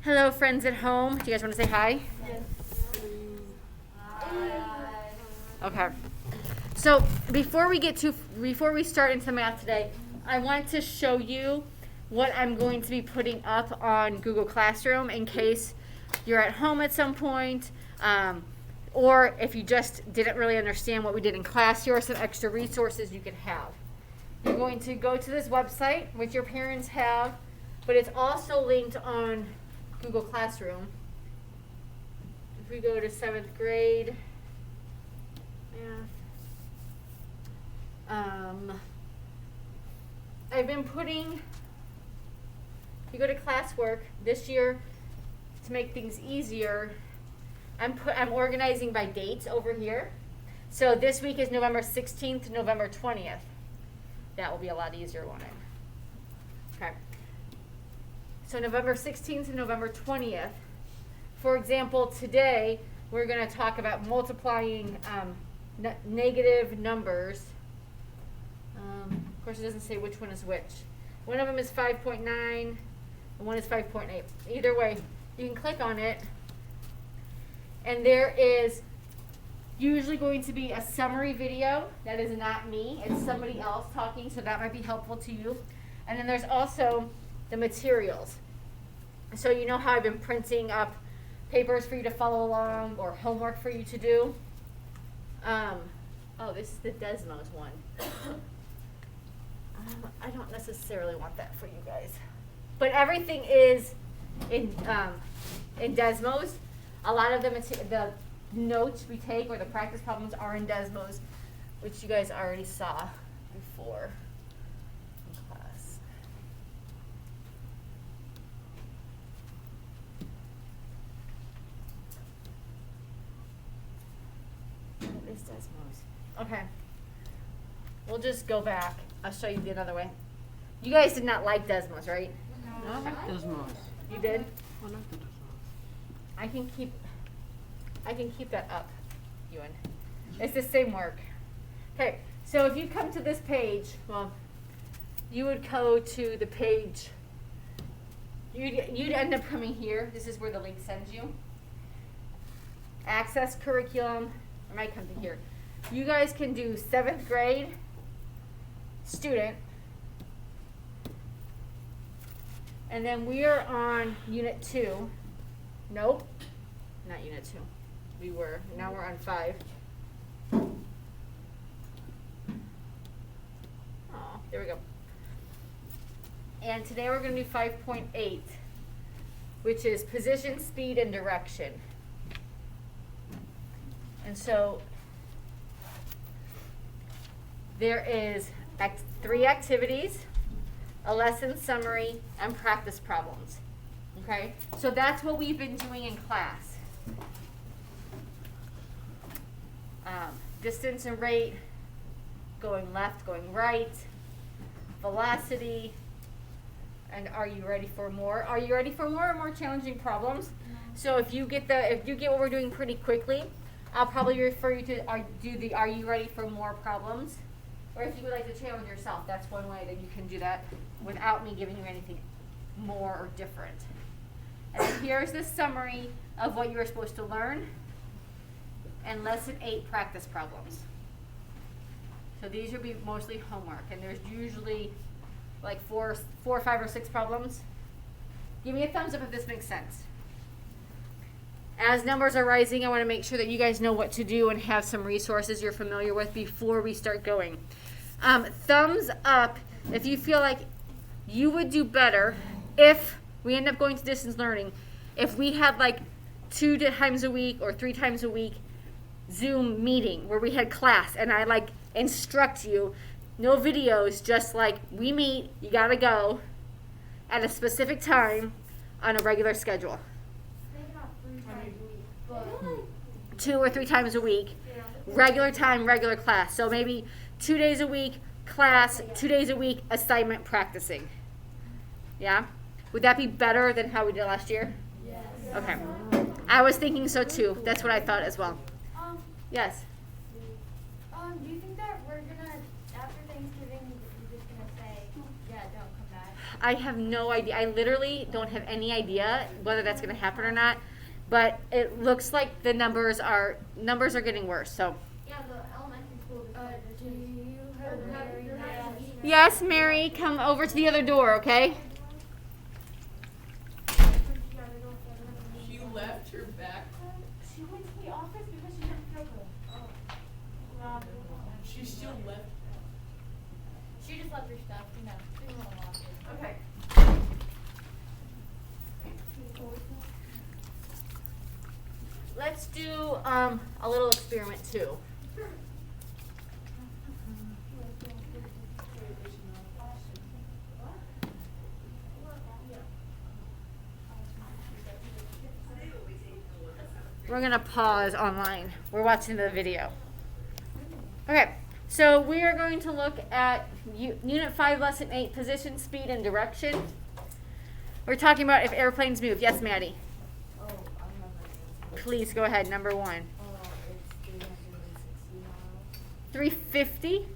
Hello, friends at home. Do you guys want to say hi? Yes. Okay. So before we start into math today, I want to show you what I'm going to be putting up on Google Classroom in case you're at home at some point, or if you just didn't really understand what we did in class. Here are some extra resources you could have. You're going to go to this website, which your parents have, but it's also linked on Google Classroom. If we go to 7th grade math, I've been putting, if you go to classwork this year, to make things easier, I'm organizing by dates over here. So this week is November 16th to November 20th. That will be a lot easier, won't it? Okay. So November 16th to November 20th. For example, today we're going to talk about multiplying negative numbers. Of course, it doesn't say which one is which. One of them is 5.9 and one is 5.8. Either way, you can click on it, and there is usually going to be a summary video. That is not me. It's somebody else talking, so that might be helpful to you. And then there's also the materials. So you know how I've been printing up papers for you to follow along or homework for you to do? Oh, this is the Desmos one. I don't necessarily want that for you guys. But everything is in Desmos. A lot of the notes we take or the practice problems are in Desmos, which you guys already saw before in class. What is Desmos? Okay. We'll just go back. I'll show you the other way. You guys did not like Desmos, right? No. I like Desmos. You did? I like the Desmos. I can keep that up, Ewan. It's the same work. Okay, so if you come to this page, well, you would go to the page. You'd end up coming here. This is where the link sends you. Access curriculum. I might come to here. You guys can do 7th grade student. And then we are on Unit 2. Nope, not Unit 2. We were. Now we're on 5. Oh, there we go. And today we're going to do 5.8, which is position, speed, and direction. And so there is 3 activities, a lesson summary, and practice problems. Okay? So that's what we've been doing in class. Distance and rate, going left, going right, velocity, and are you ready for more? Are you ready for more or more challenging problems? So if you get what we're doing pretty quickly, I'll probably refer you to do the are you ready for more problems? Or if you would like to challenge yourself, that's one way that you can do that without me giving you anything more or different. And then here's the summary of what you were supposed to learn and lesson 8 practice problems. So these will be mostly homework, and there's usually like 4, 5, or 6 problems. Give me a thumbs up if this makes sense. As numbers are rising, I want to make sure that you guys know what to do and have some resources you're familiar with before we start going. Thumbs up if you feel like you would do better if we end up going to distance learning. If we had like 2 times a week or 3 times a week Zoom meeting where we had class and I like instruct you, no videos, just like we meet, you gotta go at a specific time on a regular schedule. 2 or 3 times a week, regular time, regular class. So maybe 2 days a week class, 2 days a week assignment practicing. Yeah? Would that be better than how we did last year? Yes. Okay. I was thinking so too. That's what I thought as well. Yes? Do you think that we're gonna, after Thanksgiving, you're just gonna say, yeah, don't come back? I have no idea. I literally don't have any idea whether that's going to happen or not. But it looks like the numbers are getting worse. So. Yeah, the elementary school. Do you have Mary now? Yes, Mary, come over to the other door, okay? She left her back. She went to the office because she didn't feel good. Oh. She still left. She just left her stuff, you know. She didn't want to lock it. Okay. Let's do a little experiment too. We're gonna pause online. We're watching the video. Okay, so we are going to look at Unit 5, Lesson 8, position, speed, and direction. We're talking about if airplanes move. Yes, Maddie? Oh, I have my answer. Please go ahead, number 1. It's 360 miles. 350?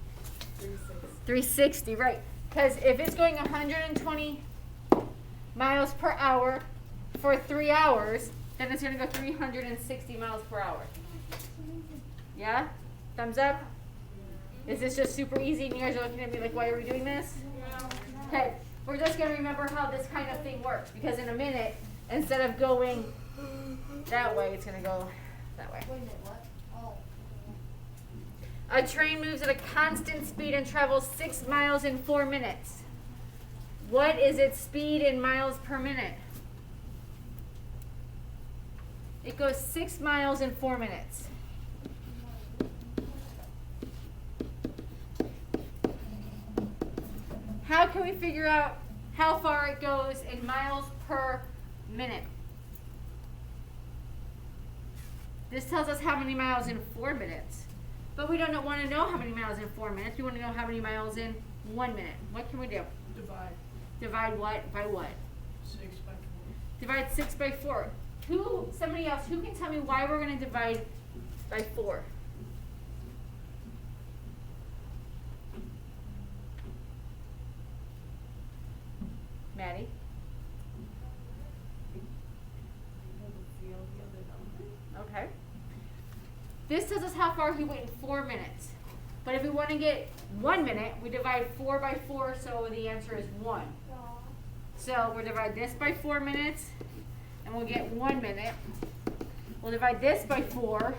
360. 360, right. Because if it's going 120 miles per hour for 3 hours, then it's going to go 360 miles per hour. Yeah? Thumbs up? Is this just super easy and you guys are looking at me like, why are we doing this? Okay, we're just going to remember how this kind of thing works, because in a minute, instead of going that way, it's going to go that way. Wait a minute, what? Oh. A train moves at a constant speed and travels 6 miles in 4 minutes. What is its speed in miles per minute? It goes 6 miles in 4 minutes. How can we figure out how far it goes in miles per minute? This tells us how many miles in 4 minutes. But we don't want to know how many miles in 4 minutes. We want to know how many miles in 1 minute. What can we do? Divide. Divide what by what? 6 by 4. Divide 6 by 4. Somebody else, who can tell me why we're going to divide by 4? Maddie? Okay. This tells us how far he went in 4 minutes. But if we want to get 1 minute, we divide 4 by 4, so the answer is 1. So we'll divide this by 4 minutes, and we'll get 1 minute. We'll divide this by 4,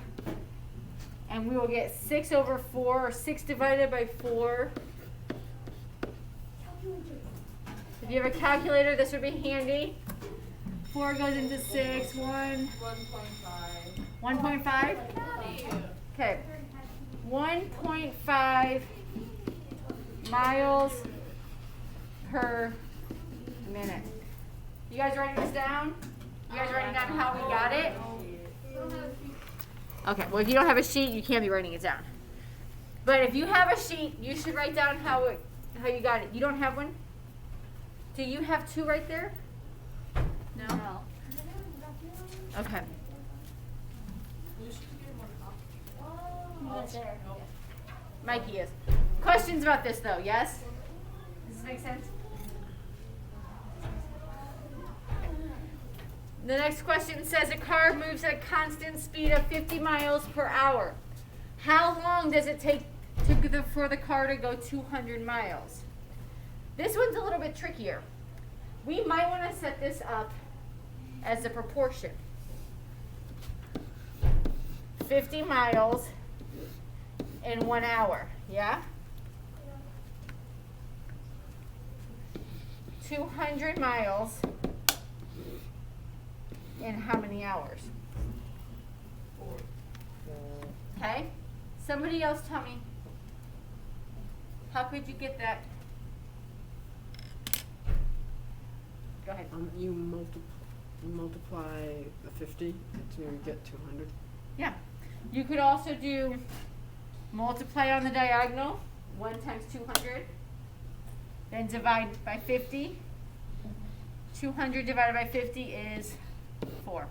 and we will get 6 over 4, or 6 divided by 4. If you have a calculator, this would be handy. 4 goes into 6, 1. 1.5. 1.5? Okay. 1.5 miles per minute. You guys writing this down? You guys writing down how we got it? Okay, well if you don't have a sheet, you can't be writing it down. But if you have a sheet, you should write down how you got it. You don't have one? Do you have 2 right there? No? Okay. Mikey is. Questions about this though, yes? Does this make sense? The next question says a car moves at a constant speed of 50 miles per hour. How long does it take for the car to go 200 miles? This one's a little bit trickier. We might want to set this up as a proportion. 50 miles in 1 hour, yeah? 200 miles in how many hours? 4. Okay? Somebody else tell me. How could you get that? Go ahead. You multiply the 50 to get 200. Yeah. You could also do multiply on the diagonal, 1 times 200. Then divide by 50. 200 divided by 50 is 4.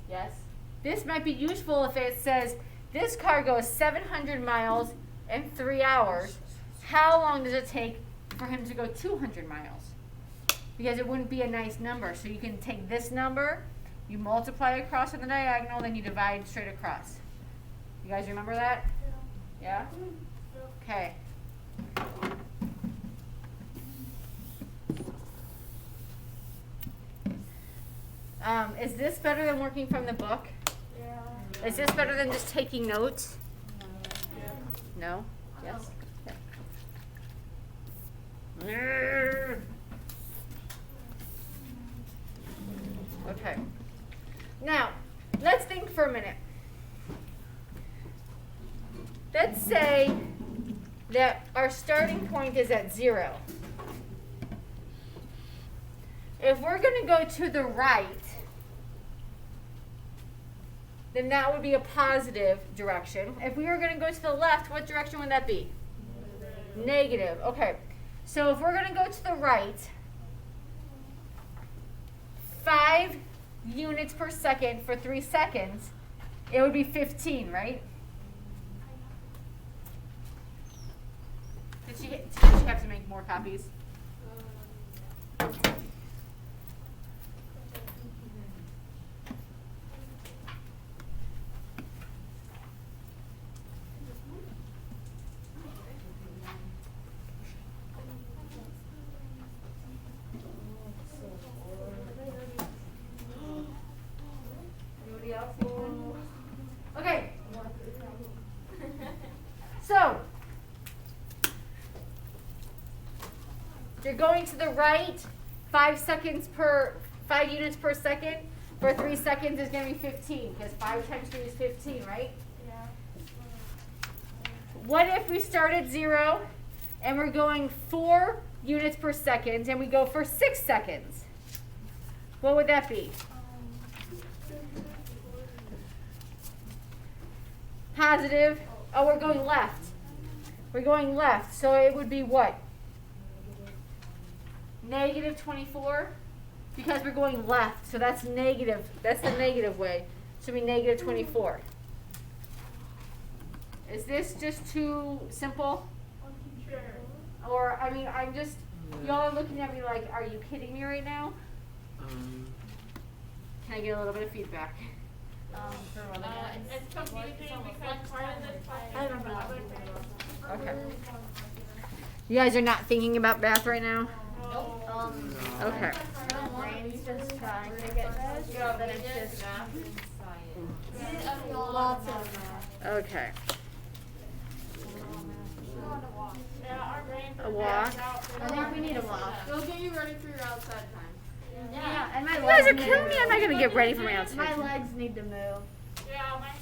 Yes? This might be useful if it says this car goes 700 miles in 3 hours. How long does it take for him to go 200 miles. Because it wouldn't be a nice number. So you can take this number, you multiply across on the diagonal, then you divide straight across. You guys remember that? Yeah? Okay. Is this better than working from the book? Yeah. Is this better than just taking notes? No? Yes? Okay. Okay. Now, let's think for a minute. Let's say that our starting point is at 0. If we're going to go to the right, then that would be a positive direction. If we were going to go to the left, what direction would that be? Negative. Okay. So if we're going to go to the right, 5 units per second for 3 seconds, it would be 15, right? Did she have to make more copies? Anybody else? Okay. So, you're going to the right, 5 units per second. For 3 seconds is going to be 15, because 5 times 3 is 15, right? Yeah. What if we start at 0 and we're going 4 units per second and we go for 6 seconds? What would that be? Positive. Oh, we're going left. We're going left. So it would be what? Negative 24. Because we're going left. So that's negative. That's the negative way. So it would be negative 24. Is this just too simple? Sure. Or, I mean, I'm just, y'all are looking at me like, are you kidding me right now? Can I get a little bit of feedback? It's confusing because part of the I don't know. Okay. You guys are not thinking about math right now? Okay. My brain's just trying to get this, but it's just lots of math. Okay. Yeah, our brains A walk. I think we need a walk. They'll get you ready for your outside time. Yeah, and my You guys are legs need killing me. to I'm not move. going to get ready for my outside. My legs need to move. Yeah, mine